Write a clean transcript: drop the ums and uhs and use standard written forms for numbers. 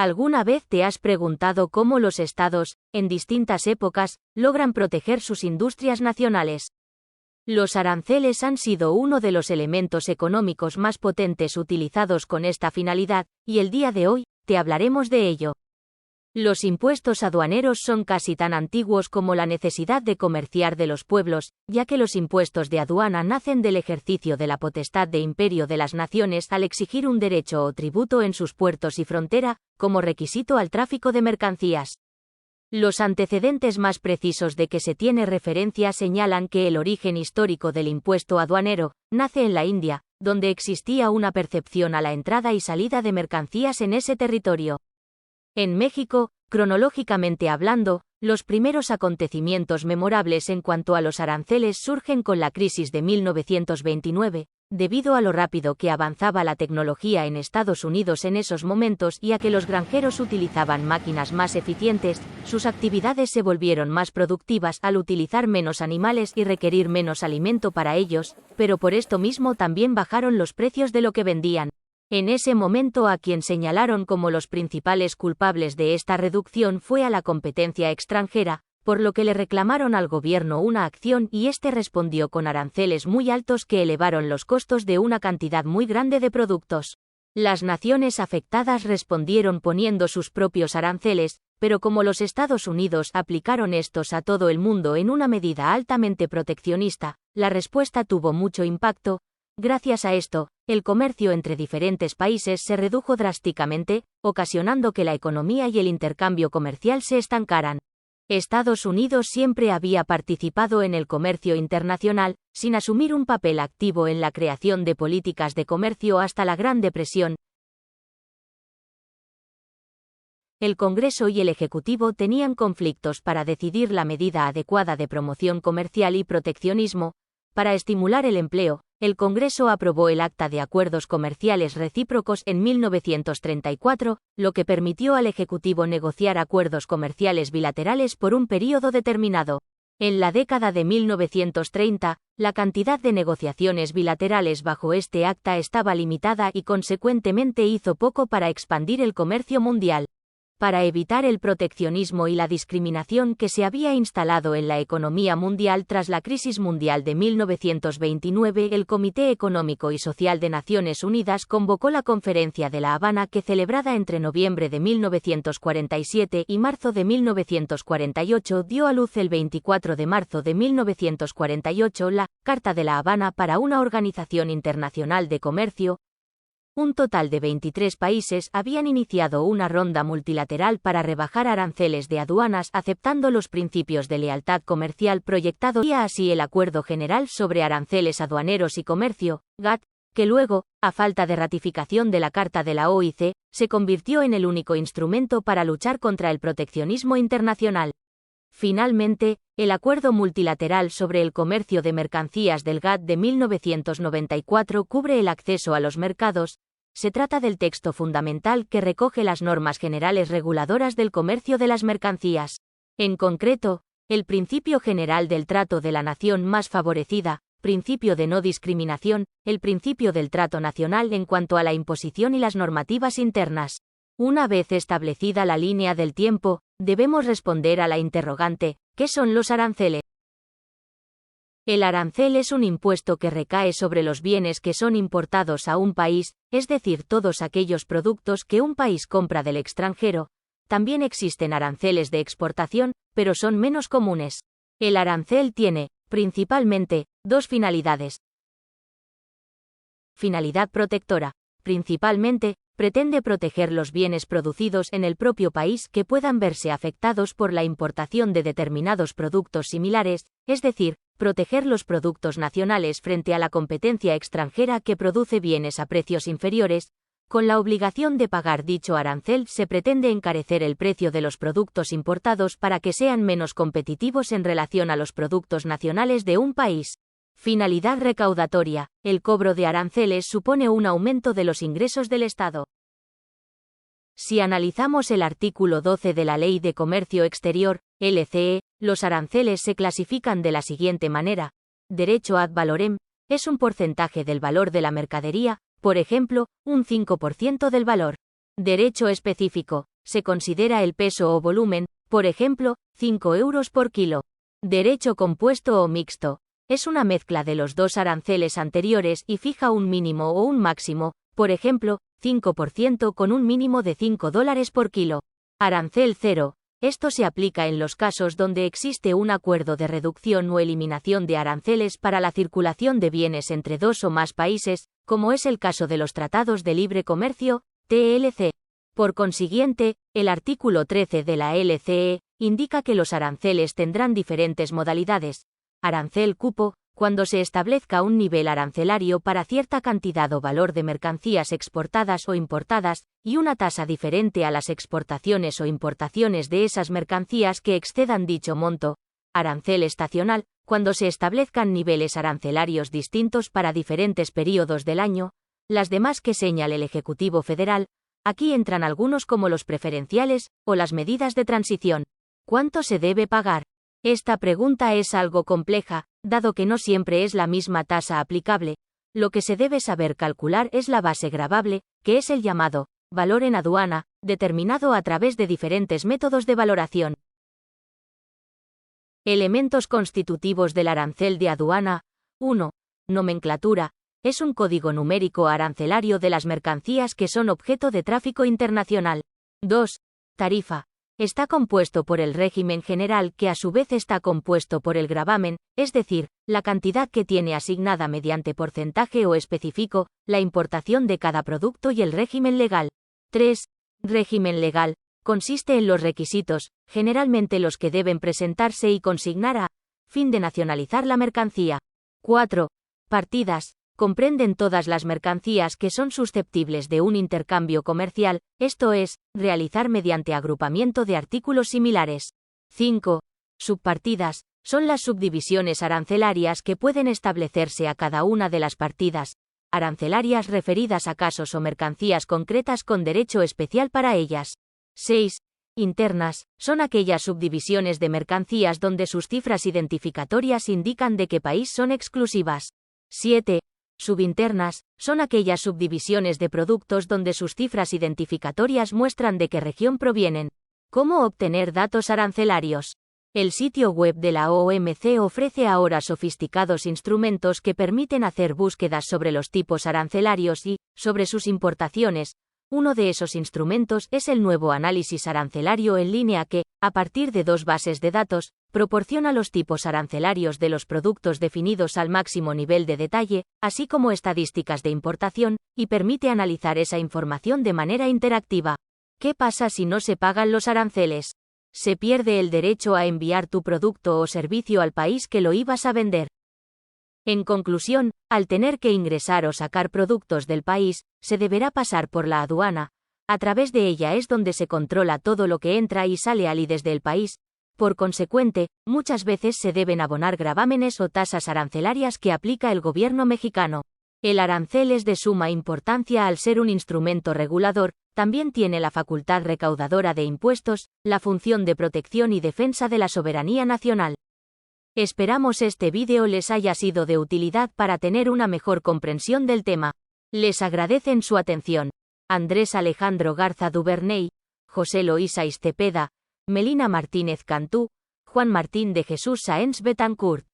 ¿Alguna vez te has preguntado cómo los estados, en distintas épocas, logran proteger sus industrias nacionales? Los aranceles han sido uno de los elementos económicos más potentes utilizados con esta finalidad, y el día de hoy, te hablaremos de ello. Los impuestos aduaneros son casi tan antiguos como la necesidad de comerciar de los pueblos, ya que los impuestos de aduana nacen del ejercicio de la potestad de imperio de las naciones al exigir un derecho o tributo en sus puertos y frontera, como requisito al tráfico de mercancías. Los antecedentes más precisos de que se tiene referencia señalan que el origen histórico del impuesto aduanero nace en la India, donde existía una percepción a la entrada y salida de mercancías en ese territorio. En México, cronológicamente hablando, los primeros acontecimientos memorables en cuanto a los aranceles surgen con la crisis de 1929, debido a lo rápido que avanzaba la tecnología en Estados Unidos en esos momentos y a que los granjeros utilizaban máquinas más eficientes, sus actividades se volvieron más productivas al utilizar menos animales y requerir menos alimento para ellos, pero por esto mismo también bajaron los precios de lo que vendían. En ese momento a quien señalaron como los principales culpables de esta reducción fue a la competencia extranjera, por lo que le reclamaron al gobierno una acción y este respondió con aranceles muy altos que elevaron los costos de una cantidad muy grande de productos. Las naciones afectadas respondieron poniendo sus propios aranceles, pero como los Estados Unidos aplicaron estos a todo el mundo en una medida altamente proteccionista, la respuesta tuvo mucho impacto. Gracias a esto, el comercio entre diferentes países se redujo drásticamente, ocasionando que la economía y el intercambio comercial se estancaran. Estados Unidos siempre había participado en el comercio internacional, sin asumir un papel activo en la creación de políticas de comercio hasta la Gran Depresión. El Congreso y el Ejecutivo tenían conflictos para decidir la medida adecuada de promoción comercial y proteccionismo. Para estimular el empleo, el Congreso aprobó el Acta de Acuerdos Comerciales Recíprocos en 1934, lo que permitió al Ejecutivo negociar acuerdos comerciales bilaterales por un período determinado. En la década de 1930, la cantidad de negociaciones bilaterales bajo este acta estaba limitada y consecuentemente hizo poco para expandir el comercio mundial. Para evitar el proteccionismo y la discriminación que se había instalado en la economía mundial tras la crisis mundial de 1929, el Comité Económico y Social de Naciones Unidas convocó la Conferencia de La Habana que celebrada entre noviembre de 1947 y marzo de 1948 dio a luz el 24 de marzo de 1948 la Carta de La Habana para una Organización Internacional de Comercio. Un total de 23 países habían iniciado una ronda multilateral para rebajar aranceles de aduanas aceptando los principios de lealtad comercial proyectado y así el Acuerdo General sobre Aranceles Aduaneros y Comercio, GATT, que luego, a falta de ratificación de la Carta de la OIC, se convirtió en el único instrumento para luchar contra el proteccionismo internacional. Finalmente, el Acuerdo Multilateral sobre el Comercio de Mercancías del GATT de 1994 cubre el acceso a los mercados. Se trata del texto fundamental que recoge las normas generales reguladoras del comercio de las mercancías. En concreto, el principio general del trato de la nación más favorecida, principio de no discriminación, el principio del trato nacional en cuanto a la imposición y las normativas internas. Una vez establecida la línea del tiempo, debemos responder a la interrogante, ¿qué son los aranceles? El arancel es un impuesto que recae sobre los bienes que son importados a un país, es decir, todos aquellos productos que un país compra del extranjero. También existen aranceles de exportación, pero son menos comunes. El arancel tiene, principalmente, dos finalidades. Finalidad protectora. Principalmente, pretende proteger los bienes producidos en el propio país que puedan verse afectados por la importación de determinados productos similares, es decir, proteger los productos nacionales frente a la competencia extranjera que produce bienes a precios inferiores. Con la obligación de pagar dicho arancel se pretende encarecer el precio de los productos importados para que sean menos competitivos en relación a los productos nacionales de un país. Finalidad recaudatoria. El cobro de aranceles supone un aumento de los ingresos del Estado. Si analizamos el artículo 12 de la Ley de Comercio Exterior, LCE, los aranceles se clasifican de la siguiente manera. Derecho ad valorem, es un porcentaje del valor de la mercadería, por ejemplo, un 5% del valor. Derecho específico, se considera el peso o volumen, por ejemplo, 5 euros por kilo. Derecho compuesto o mixto. Es una mezcla de los dos aranceles anteriores y fija un mínimo o un máximo, por ejemplo, 5% con un mínimo de $5 por kilo. Arancel cero. Esto se aplica en los casos donde existe un acuerdo de reducción o eliminación de aranceles para la circulación de bienes entre dos o más países, como es el caso de los Tratados de Libre Comercio, TLC. Por consiguiente, el artículo 13 de la LCE indica que los aranceles tendrán diferentes modalidades. Arancel cupo, cuando se establezca un nivel arancelario para cierta cantidad o valor de mercancías exportadas o importadas, y una tasa diferente a las exportaciones o importaciones de esas mercancías que excedan dicho monto. Arancel estacional, cuando se establezcan niveles arancelarios distintos para diferentes períodos del año. Las demás que señale el Ejecutivo Federal. Aquí entran algunos como los preferenciales, o las medidas de transición. ¿Cuánto se debe pagar? Esta pregunta es algo compleja, dado que no siempre es la misma tasa aplicable. Lo que se debe saber calcular es la base gravable, que es el llamado valor en aduana, determinado a través de diferentes métodos de valoración. Elementos constitutivos del arancel de aduana. 1. Nomenclatura. Es un código numérico arancelario de las mercancías que son objeto de tráfico internacional. 2. Tarifa. Está compuesto por el régimen general que a su vez está compuesto por el gravamen, es decir, la cantidad que tiene asignada mediante porcentaje o específico, la importación de cada producto y el régimen legal. 3. Régimen legal. Consiste en los requisitos, generalmente los que deben presentarse y consignar a fin de nacionalizar la mercancía. 4. Partidas. Comprenden todas las mercancías que son susceptibles de un intercambio comercial, esto es, realizar mediante agrupamiento de artículos similares. 5. Subpartidas. Son las subdivisiones arancelarias que pueden establecerse a cada una de las partidas arancelarias referidas a casos o mercancías concretas con derecho especial para ellas. 6. Internas. Son aquellas subdivisiones de mercancías donde sus cifras identificatorias indican de qué país son exclusivas. 7. Subinternas. Son aquellas subdivisiones de productos donde sus cifras identificatorias muestran de qué región provienen. ¿Cómo obtener datos arancelarios? El sitio web de la OMC ofrece ahora sofisticados instrumentos que permiten hacer búsquedas sobre los tipos arancelarios y, sobre sus importaciones. Uno de esos instrumentos es el nuevo análisis arancelario en línea que, a partir de dos bases de datos, proporciona los tipos arancelarios de los productos definidos al máximo nivel de detalle, así como estadísticas de importación, y permite analizar esa información de manera interactiva. ¿Qué pasa si no se pagan los aranceles? Se pierde el derecho a enviar tu producto o servicio al país que lo ibas a vender. En conclusión, al tener que ingresar o sacar productos del país, se deberá pasar por la aduana. A través de ella es donde se controla todo lo que entra y sale al y desde el país. Por consecuente, muchas veces se deben abonar gravámenes o tasas arancelarias que aplica el gobierno mexicano. El arancel es de suma importancia al ser un instrumento regulador, también tiene la facultad recaudadora de impuestos, la función de protección y defensa de la soberanía nacional. Esperamos este vídeo les haya sido de utilidad para tener una mejor comprensión del tema. Les agradecen su atención. Andrés Alejandro Garza Duvernay, José Loíza Iztepeda, Melina Martínez Cantú, Juan Martín de Jesús Sáenz Betancourt.